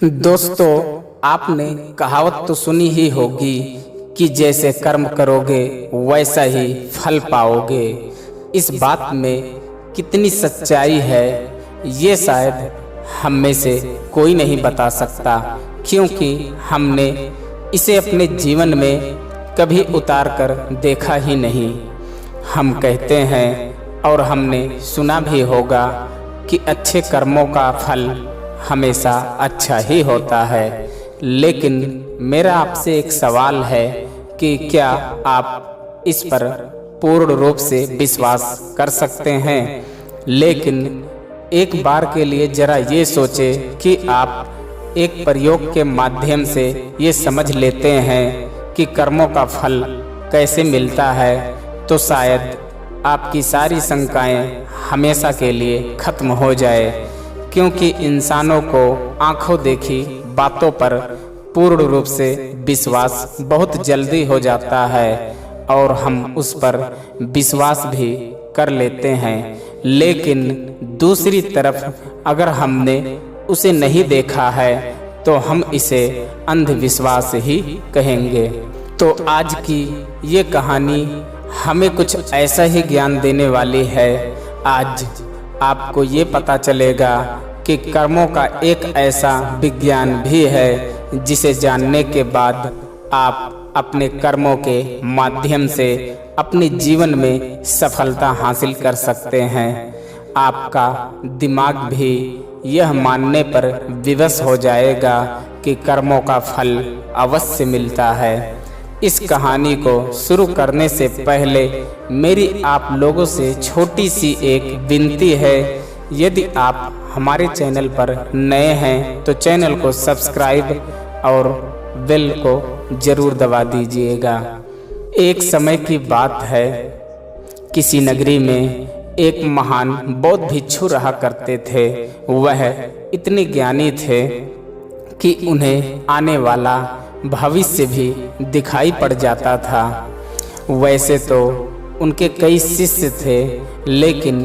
दोस्तों, आपने कहावत तो सुनी ही होगी कि जैसे कर्म करोगे वैसा ही फल पाओगे। इस बात में कितनी सच्चाई है ये शायद हम में से कोई नहीं बता सकता, क्योंकि हमने इसे अपने जीवन में कभी उतार कर देखा ही नहीं। हम कहते हैं और हमने सुना भी होगा कि अच्छे कर्मों का फल हमेशा अच्छा ही होता है। लेकिन मेरा आपसे एक सवाल है कि क्या आप इस पर पूर्ण रूप से विश्वास कर सकते हैं? लेकिन एक बार के लिए जरा ये सोचें कि आप एक प्रयोग के माध्यम से ये समझ लेते हैं कि कर्मों का फल कैसे मिलता है, तो शायद आपकी सारी शंकाएं हमेशा के लिए खत्म हो जाए। क्योंकि इंसानों को आंखों देखी बातों पर पूर्ण रूप से विश्वास बहुत जल्दी हो जाता है और हम उस पर विश्वास भी कर लेते हैं। लेकिन दूसरी तरफ अगर हमने उसे नहीं देखा है तो हम इसे अंधविश्वास ही कहेंगे। तो आज की ये कहानी हमें कुछ ऐसा ही ज्ञान देने वाली है। आज आपको ये पता चलेगा कि कर्मों का एक ऐसा विज्ञान भी है जिसे जानने के बाद आप अपने कर्मों के माध्यम से अपने जीवन में सफलता हासिल कर सकते हैं। आपका दिमाग भी यह मानने पर विवश हो जाएगा कि कर्मों का फल अवश्य मिलता है। इस कहानी को शुरू करने से पहले मेरी आप लोगों से छोटी सी एक विनती है। यदि आप हमारे चैनल पर नए हैं तो चैनल को सब्सक्राइब और बेल को जरूर दबा दीजिएगा। एक समय की बात है, किसी नगरी में एक महान बौद्ध भिक्षु रहा करते थे। वह इतने ज्ञानी थे कि उन्हें आने वाला भविष्य भी दिखाई पड़ जाता था। वैसे तो उनके कई शिष्य थे, लेकिन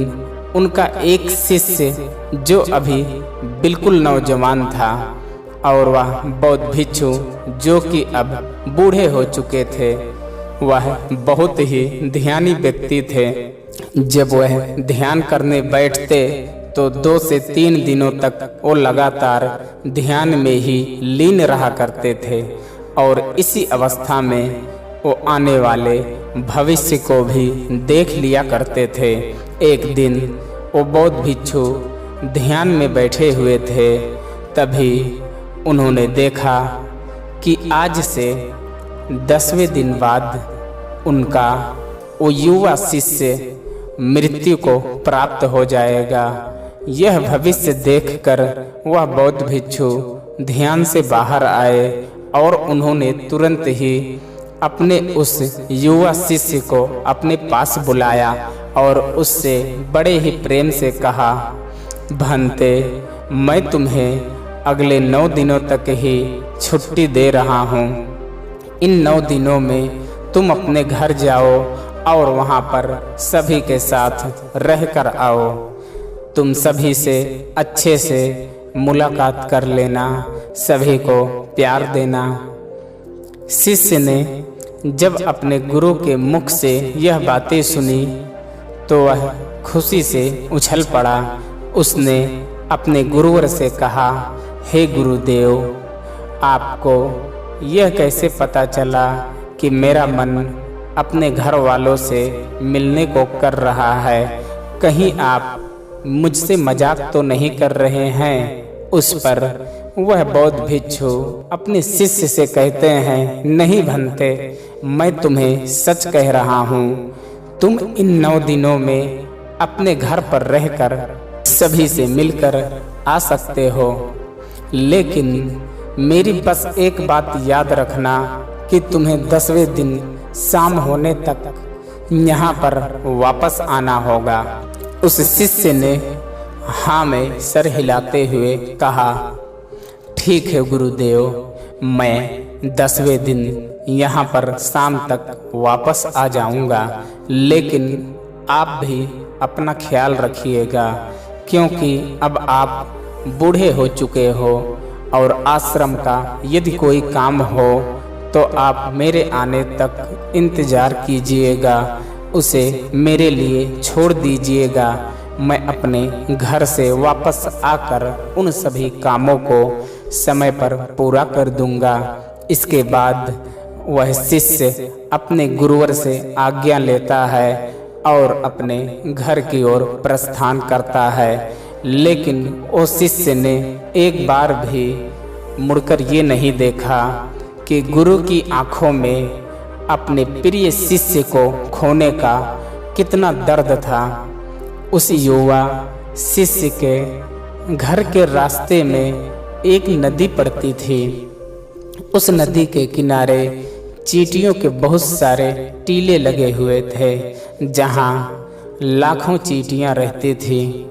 उनका एक शिष्य जो अभी बिल्कुल नौजवान था और वह बौद्ध भिक्षु जो कि अब बूढ़े हो चुके थे, वह बहुत ही ध्यानी व्यक्ति थे। जब वह ध्यान करने बैठते तो 2 से 3 दिनों तक वो लगातार ध्यान में ही लीन रहा करते थे और इसी अवस्था में वो आने वाले भविष्य को भी देख लिया करते थे। एक दिन वो बौद्ध भिक्षु ध्यान में बैठे हुए थे, तभी उन्होंने देखा कि आज से 10वें दिन बाद उनका वो युवा शिष्य मृत्यु को प्राप्त हो जाएगा। यह भविष्य देखकर वह बौद्ध भिक्षु ध्यान से बाहर आए और उन्होंने तुरंत ही अपने उस युवा शिष्य को अपने पास बुलाया और उससे बड़े ही प्रेम से कहा, भंते, मैं तुम्हें अगले 9 दिनों तक ही छुट्टी दे रहा हूँ। इन 9 दिनों में तुम अपने घर जाओ और वहाँ पर सभी के साथ रह कर आओ। तुम सभी से अच्छे से मुलाकात कर लेना, सभी को प्यार देना। शिष्य ने जब अपने गुरु के मुख से यह बातें सुनी तो वह खुशी से उछल पड़ा। उसने अपने गुरुवर से कहा, हे गुरुदेव, आपको यह कैसे पता चला कि मेरा मन अपने घर वालों से मिलने को कर रहा है? कहीं आप मुझसे मजाक तो नहीं कर रहे हैं? उस पर वह बौद्ध भिक्षु अपने शिष्य से कहते हैं, नहीं भंते, मैं तुम्हें सच कह रहा हूँ। तुम इन 9 दिनों में अपने घर पर रहकर सभी से मिलकर आ सकते हो, लेकिन मेरी बस एक बात याद रखना कि तुम्हें 10वें दिन शाम होने तक यहाँ पर वापस आना होगा। उस शिष्य ने हाँ में सर हिलाते हुए कहा, ठीक है गुरुदेव, मैं 10वें दिन यहाँ पर शाम तक वापस आ जाऊँगा, लेकिन आप भी अपना ख्याल रखिएगा, क्योंकि अब आप बूढ़े हो चुके हो और आश्रम का यदि कोई काम हो तो आप मेरे आने तक इंतजार कीजिएगा, उसे मेरे लिए छोड़ दीजिएगा। मैं अपने घर से वापस आकर उन सभी कामों को समय पर पूरा कर दूंगा। इसके बाद वह शिष्य अपने गुरुवर से आज्ञा लेता है और अपने घर की ओर प्रस्थान करता है। लेकिन उस शिष्य ने एक बार भी मुड़कर ये नहीं देखा कि गुरु की आंखों में अपने प्रिय शिष्य को खोने का कितना दर्द था। उस युवा शिष्य के घर के रास्ते में एक नदी पड़ती थी। उस नदी के किनारे चींटियों के बहुत सारे टीले लगे हुए थे, जहां लाखों चींटियां रहती थी।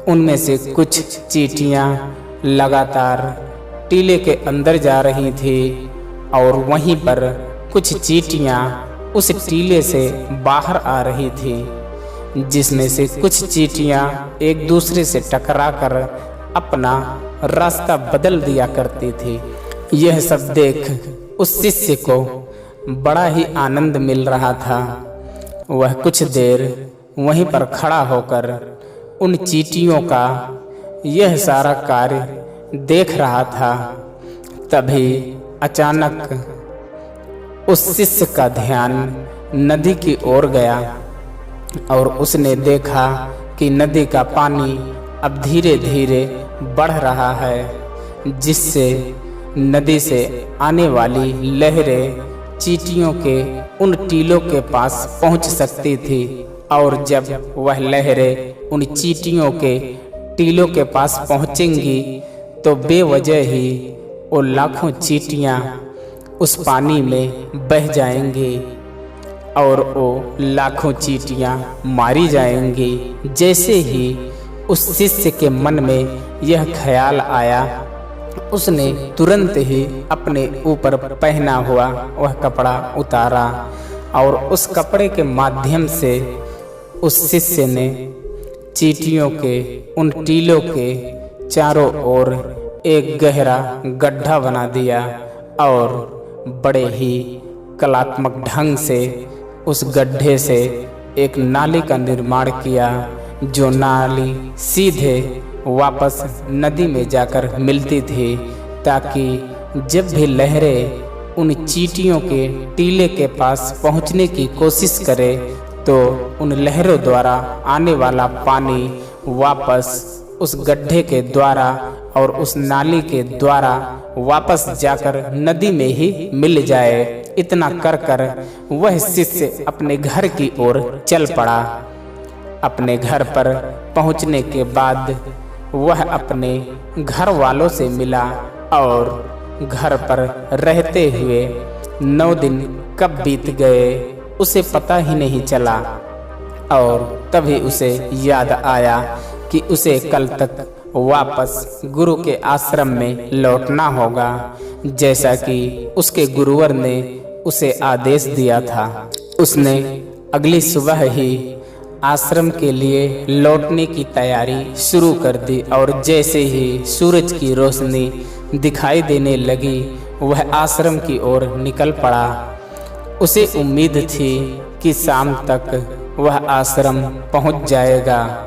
उनमें से कुछ चींटियां लगातार टीले के अंदर जा रही थी और वहीं पर कुछ चींटियां उस टीले से बाहर आ रही थी, जिसमें से कुछ चींटियां एक दूसरे से टकराकर अपना रास्ता बदल दिया करती थी। यह सब देख उस शिष्य को बड़ा ही आनंद मिल रहा था। वह कुछ देर वहीं पर खड़ा होकर उन चींटियों का यह सारा कार्य देख रहा था। तभी अचानक उस शिष्य का ध्यान नदी की ओर गया और उसने देखा कि नदी का पानी अब धीरे धीरे बढ़ रहा है, जिससे नदी से आने वाली लहरें चींटियों के उन टीलों के पास पहुंच सकती थी। और जब वह लहरें उन चींटियों के टीलों के पास पहुंचेंगी तो बेवजह ही वो लाखों चींटियां उस पानी में बह जाएंगी और वो लाखों चींटियां मारी जाएंगी। जैसे ही उस शिष्य के मन में यह ख्याल आया, उसने तुरंत ही अपने ऊपर पहना हुआ वह कपड़ा उतारा और उस कपड़े के माध्यम से उस शिष्य ने चींटियों के उन टीलों के चारों ओर एक गहरा गड्ढा बना दिया और बड़े ही कलात्मक ढंग से उस गड्ढे से एक नाली का निर्माण किया, जो नाली सीधे वापस नदी में जाकर मिलती थी, ताकि जब भी लहरें उन चींटियों के टीले के पास पहुंचने की कोशिश करे तो उन लहरों द्वारा आने वाला पानी वापस उस गड्ढे के द्वारा और उस नाली के द्वारा वापस जाकर नदी में ही मिल जाए। इतना कर कर वह शिष्य अपने घर की ओर चल पड़ा। अपने घर पर पहुंचने के बाद वह अपने घर वालों से मिला और घर पर रहते हुए 9 दिन कब बीत गए उसे पता ही नहीं चला। और तभी उसे याद आया कि उसे कल तक वापस गुरु के आश्रम में लौटना होगा, जैसा कि उसके गुरुवर ने उसे आदेश दिया था। उसने अगली सुबह ही आश्रम के लिए लौटने की तैयारी शुरू कर दी और जैसे ही सूरज की रोशनी दिखाई देने लगी वह आश्रम की ओर निकल पड़ा। उसे उम्मीद थी कि शाम तक वह आश्रम पहुंच जाएगा।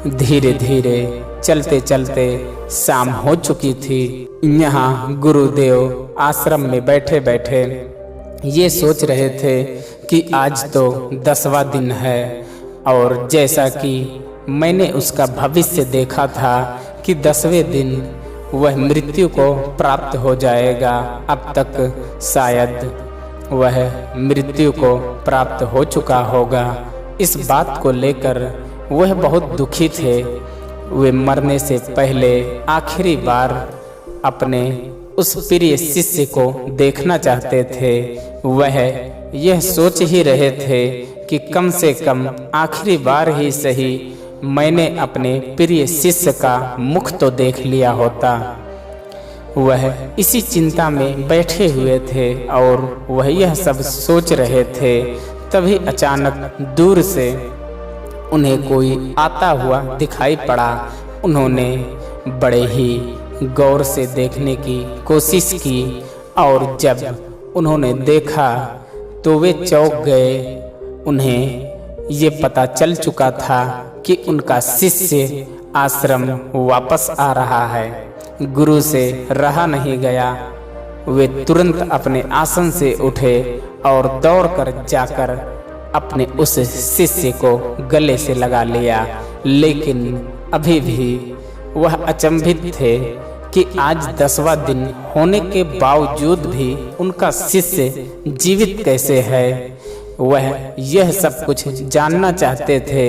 धीरे धीरे चलते चलते शाम हो चुकी थी। यहाँ गुरुदेव आश्रम में बैठे बैठे ये सोच रहे थे कि आज तो 10वां दिन है और जैसा कि मैंने उसका भविष्य देखा था कि 10वें दिन वह मृत्यु को प्राप्त हो जाएगा। अब तक शायद वह मृत्यु को प्राप्त हो चुका होगा। इस बात को लेकर वह बहुत दुखी थे। वे मरने से पहले आखिरी बार अपने उस प्रिय शिष्य को देखना चाहते थे। वह यह सोच ही रहे थे कि कम से कम आखिरी बार ही सही मैंने अपने प्रिय शिष्य का मुख तो देख लिया होता। वह इसी चिंता में बैठे हुए थे और वह यह सब सोच रहे थे। तभी अचानक दूर से उन्हें कोई आता हुआ दिखाई पड़ा। उन्होंने बड़े ही गौर से देखने की कोशिश की और जब उन्होंने देखा तो वे चौंक गए। उन्हें ये पता चल चुका था कि उनका शिष्य आश्रम वापस आ रहा है। गुरु से रहा नहीं गया। वे तुरंत अपने आसन से उठे और दौड़कर जाकर अपने उस शिष्य को गले से लगा लिया। लेकिन अभी भी वह अचंभित थे कि आज 10वां दिन होने के बावजूद भी उनका शिष्य जीवित कैसे है। वह यह सब कुछ जानना चाहते थे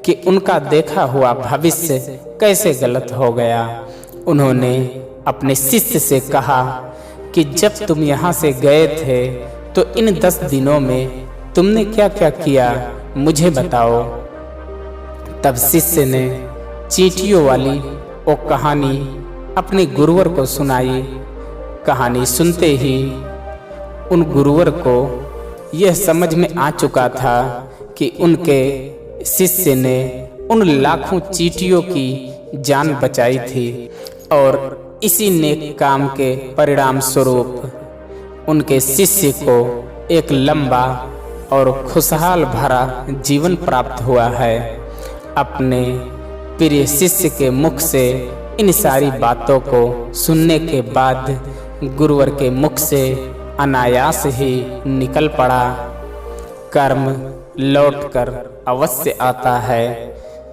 कि उनका देखा हुआ भविष्य कैसे गलत हो गया। उन्होंने अपने शिष्य से कहा कि जब तुम यहाँ से गए थे तो इन 10 दिनों में तुमने क्या क्या किया, मुझे बताओ। तब शिष्य ने चींटियों वाली वो कहानी अपने गुरुवर को सुनाई। कहानी सुनते ही उन गुरुवर को यह समझ में आ चुका था कि उनके शिष्य ने उन लाखों चींटियों की जान बचाई थी और इसी नेक काम के परिणाम स्वरूप उनके शिष्य को एक लंबा और खुशहाल भरा जीवन प्राप्त हुआ है। अपने प्रिय शिष्य के मुख से इन सारी बातों को सुनने के बाद गुरुवर के मुख से अनायास ही निकल पड़ा, कर्म लौटकर अवश्य आता है।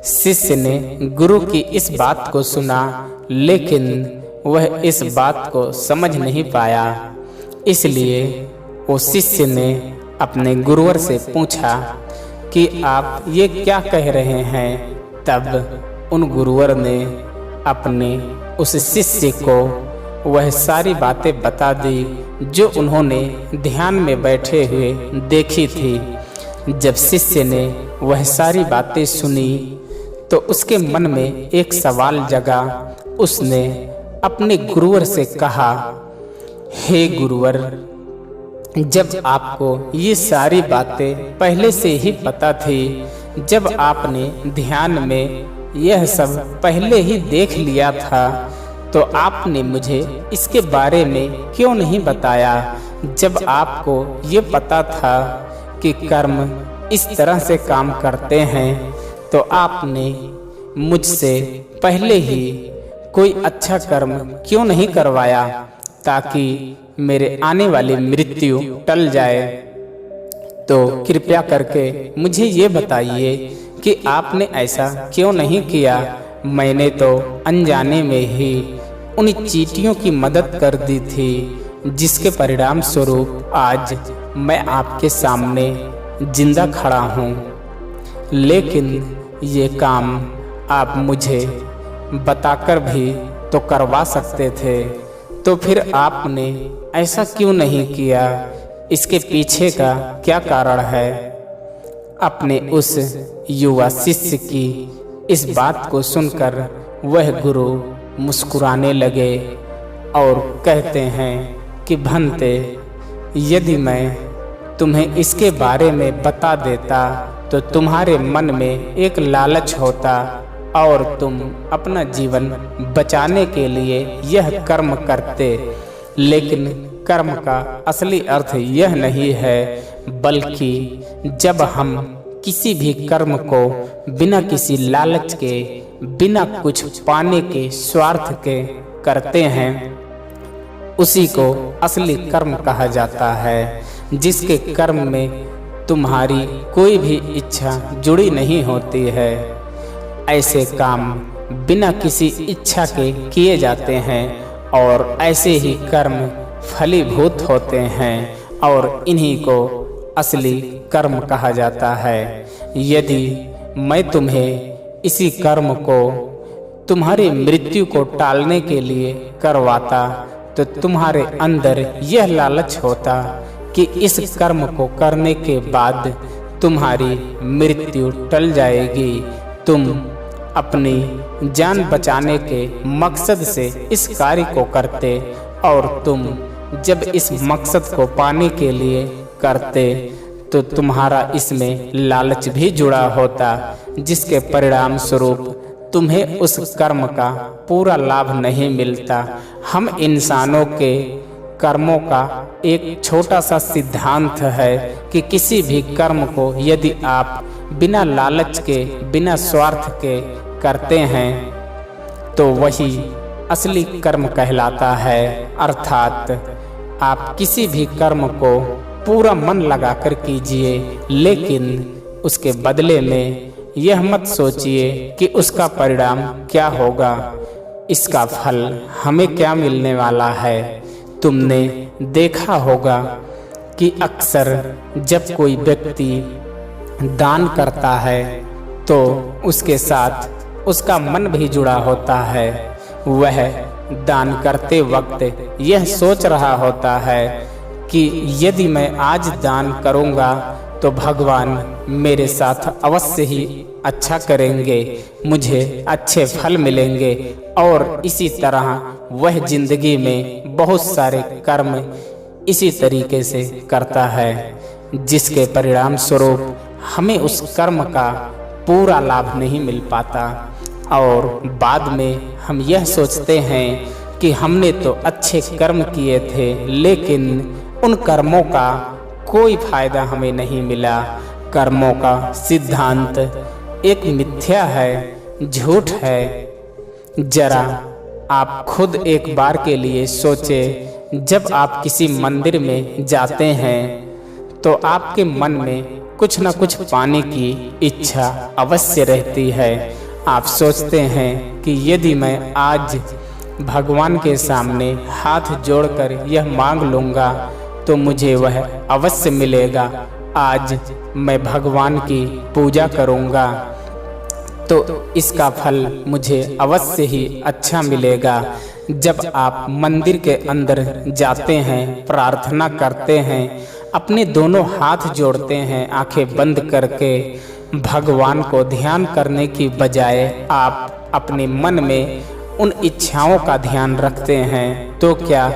शिष्य ने गुरु की इस बात को सुना, लेकिन वह इस बात को समझ नहीं पाया। इसलिए वो शिष्य ने अपने गुरुवर से पूछा कि आप ये क्या कह रहे हैं। तब उन गुरुवर ने अपने उस शिष्य को वह सारी बातें बता दी जो उन्होंने ध्यान में बैठे हुए देखी थी। जब शिष्य ने वह सारी बातें सुनी तो उसके मन में एक सवाल जगा। उसने अपने गुरुवर से कहा, हे गुरुवर, जब आपको ये सारी बातें पहले से ही पता थी, जब आपने ध्यान में यह सब पहले ही देख लिया था, तो आपने मुझे इसके बारे में क्यों नहीं बताया। जब आपको ये पता था कि कर्म इस तरह से काम करते हैं, तो आपने मुझसे पहले ही कोई अच्छा कर्म क्यों नहीं करवाया ताकि मेरे आने वाली मृत्यु टल जाए। तो कृपया करके मुझे ये बताइए कि आपने ऐसा क्यों नहीं किया। मैंने तो अनजाने में ही उन चींटियों की मदद कर दी थी, जिसके परिणाम स्वरूप आज मैं आपके सामने जिंदा खड़ा हूँ। लेकिन ये काम आप मुझे बताकर भी तो करवा सकते थे, तो फिर आपने ऐसा क्यों नहीं किया। इसके पीछे का क्या कारण है। अपने उस युवा शिष्य की इस बात को सुनकर वह गुरु मुस्कुराने लगे और कहते हैं कि भंते, यदि मैं तुम्हें इसके बारे में बता देता तो तुम्हारे मन में एक लालच होता और तुम अपना जीवन बचाने के लिए यह कर्म करते। लेकिन कर्म का असली अर्थ यह नहीं है, बल्कि जब हम किसी भी कर्म को बिना किसी लालच के, बिना कुछ पाने के स्वार्थ के करते हैं, उसी को असली कर्म कहा जाता है। जिसके कर्म में तुम्हारी कोई भी इच्छा जुड़ी नहीं होती है। ऐसे काम बिना किसी इच्छा के किए जाते हैं और ऐसे ही कर्म फलीभूत होते हैं और इन्हीं को असली कर्म कहा जाता है। यदि मैं तुम्हें इसी कर्म को तुम्हारी मृत्यु को टालने के लिए करवाता तो तुम्हारे अंदर यह लालच होता कि इस कर्म को करने के बाद तुम्हारी मृत्यु टल जाएगी। तुम अपनी जान बचाने के मकसद से इस कार्य को करते और तुम जब इस मकसद को पाने के लिए करते तो तुम्हारा इसमें लालच भी जुड़ा होता, जिसके परिणाम स्वरूप तुम्हें उस कर्म का पूरा लाभ नहीं मिलता। हम इंसानों के कर्मों का एक छोटा सा सिद्धांत है कि किसी भी कर्म को यदि आप बिना लालच के, बिना स्वार्थ के करते हैं तो वही असली कर्म कहलाता है। अर्थात आप किसी भी कर्म को पूरा मन लगाकर कीजिए, लेकिन उसके बदले में यह मत सोचिए कि उसका परिणाम क्या होगा, इसका फल हमें क्या मिलने वाला है। तुमने देखा होगा कि अक्सर जब कोई व्यक्ति दान करता है तो उसके साथ उसका मन भी जुड़ा होता है। वह दान करते वक्त यह सोच रहा होता है कि यदि मैं आज दान करूंगा तो भगवान मेरे साथ अवश्य ही अच्छा करेंगे, मुझे अच्छे फल मिलेंगे। और इसी तरह वह जिंदगी में बहुत सारे कर्म इसी तरीके से करता है, जिसके परिणाम स्वरूप हमें उस कर्म का पूरा लाभ नहीं मिल पाता। और बाद में हम यह सोचते हैं कि हमने तो अच्छे कर्म किए थे, लेकिन उन कर्मों का कोई फायदा हमें नहीं मिला। कर्मों का सिद्धांत एक मिथ्या है, झूठ है। जरा आप खुद एक बार के लिए सोचें, जब आप किसी मंदिर में जाते हैं तो आपके मन में कुछ न कुछ पाने की इच्छा अवश्य रहती है। आप सोचते हैं कि यदि मैं आज भगवान के सामने हाथ जोड़कर यह मांग लूँगा तो मुझे वह अवश्य मिलेगा। आज मैं भगवान की पूजा करूँगा तो इसका फल मुझे अवश्य ही अच्छा मिलेगा। जब आप मंदिर के अंदर जाते हैं, प्रार्थना करते हैं, अपने दोनों हाथ जोड़ते हैं, आंखें बंद करके भगवान को ध्यान करने की बजाय आप अपने मन में उन इच्छाओं का ध्यान रखते हैं, तो क्या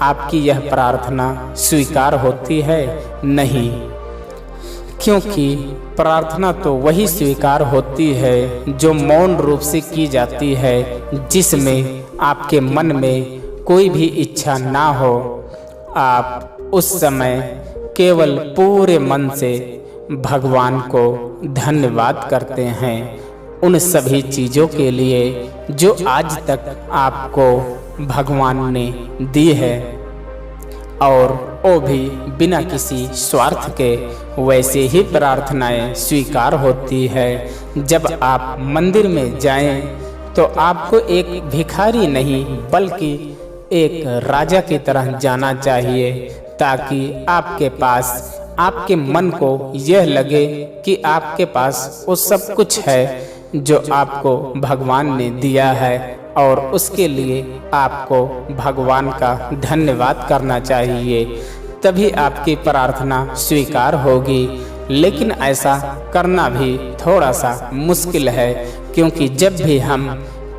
आपकी यह प्रार्थना स्वीकार होती है? नहीं, क्योंकि प्रार्थना तो वही स्वीकार होती है जो मौन रूप से की जाती है, जिसमें आपके मन में कोई भी इच्छा ना हो। आप उस समय केवल पूरे मन से भगवान को धन्यवाद करते हैं उन सभी चीज़ों के लिए जो आज तक आपको भगवान ने दी है, और वो भी बिना किसी स्वार्थ के। वैसे ही प्रार्थनाएं स्वीकार होती है। जब आप मंदिर में जाएं तो आपको एक भिखारी नहीं बल्कि एक राजा की तरह जाना चाहिए, ताकि आपके पास, आपके मन को यह लगे कि आपके पास वो सब कुछ है जो आपको भगवान ने दिया है, और उसके लिए आपको भगवान का धन्यवाद करना चाहिए। तभी आपकी प्रार्थना स्वीकार होगी। लेकिन ऐसा करना भी थोड़ा सा मुश्किल है, क्योंकि जब भी हम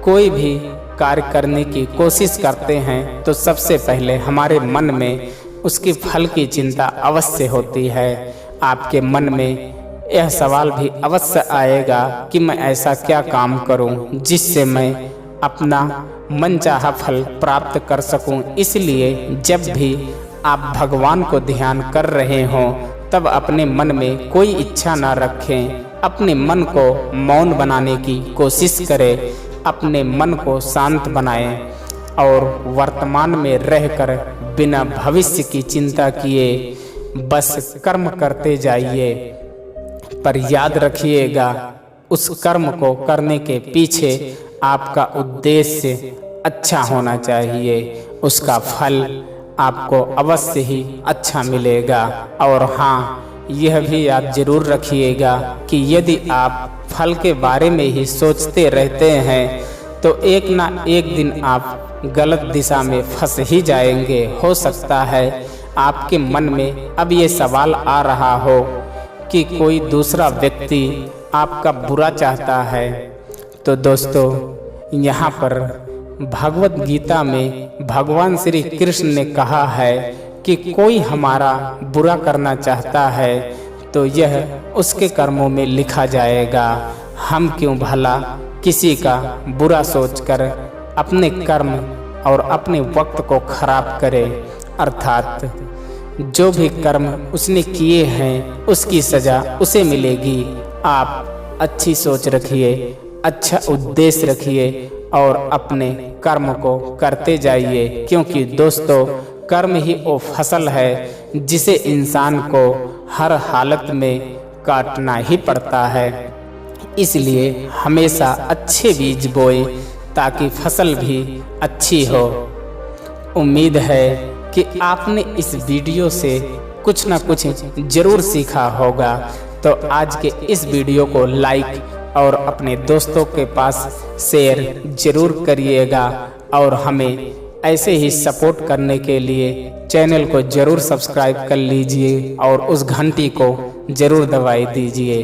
कोई भी कार्य करने की कोशिश करते हैं तो सबसे पहले हमारे मन में उसके फल की चिंता अवश्य होती है। आपके मन में यह सवाल भी अवश्य आएगा कि मैं ऐसा क्या काम करूं जिससे मैं अपना मनचाहा फल प्राप्त कर सकूं। इसलिए जब भी आप भगवान को ध्यान कर रहे हों तब अपने मन में कोई इच्छा ना रखें। अपने मन को मौन बनाने की कोशिश करें, अपने मन को शांत बनाएं और वर्तमान में रहकर बिना भविष्य की चिंता किए बस कर्म करते जाइए। पर याद रखिएगा, उस कर्म को करने के पीछे आपका उद्देश्य अच्छा होना चाहिए। उसका फल आपको अवश्य ही अच्छा मिलेगा। और हाँ, यह भी याद जरूर रखिएगा कि यदि आप फल के बारे में ही सोचते रहते हैं तो एक ना एक दिन आप गलत दिशा में फंस ही जाएंगे। हो सकता है आपके मन में अब ये सवाल आ रहा हो कि कोई दूसरा व्यक्ति आपका बुरा चाहता है। तो दोस्तों, यहाँ पर भगवत गीता में भगवान श्री कृष्ण ने कहा है कि कोई हमारा बुरा करना चाहता है तो यह उसके कर्मों में लिखा जाएगा। हम क्यों भला किसी का बुरा सोचकर अपने कर्म और अपने वक्त को खराब करे, अर्थात जो भी कर्म उसने किए हैं उसकी सजा उसे मिलेगी। आप अच्छी सोच रखिए, अच्छा उद्देश्य रखिए और अपने कर्म को करते जाइए, क्योंकि दोस्तों कर्म ही वो फसल है जिसे इंसान को हर हालत में काटना ही पड़ता है। इसलिए हमेशा अच्छे बीज बोए ताकि फसल भी अच्छी हो। उम्मीद है कि आपने इस वीडियो से कुछ ना कुछ जरूर सीखा होगा। तो आज के इस वीडियो को लाइक और अपने दोस्तों के पास शेयर जरूर करिएगा और हमें ऐसे ही सपोर्ट करने के लिए चैनल को जरूर सब्सक्राइब कर लीजिए और उस घंटी को जरूर दबाई दीजिए।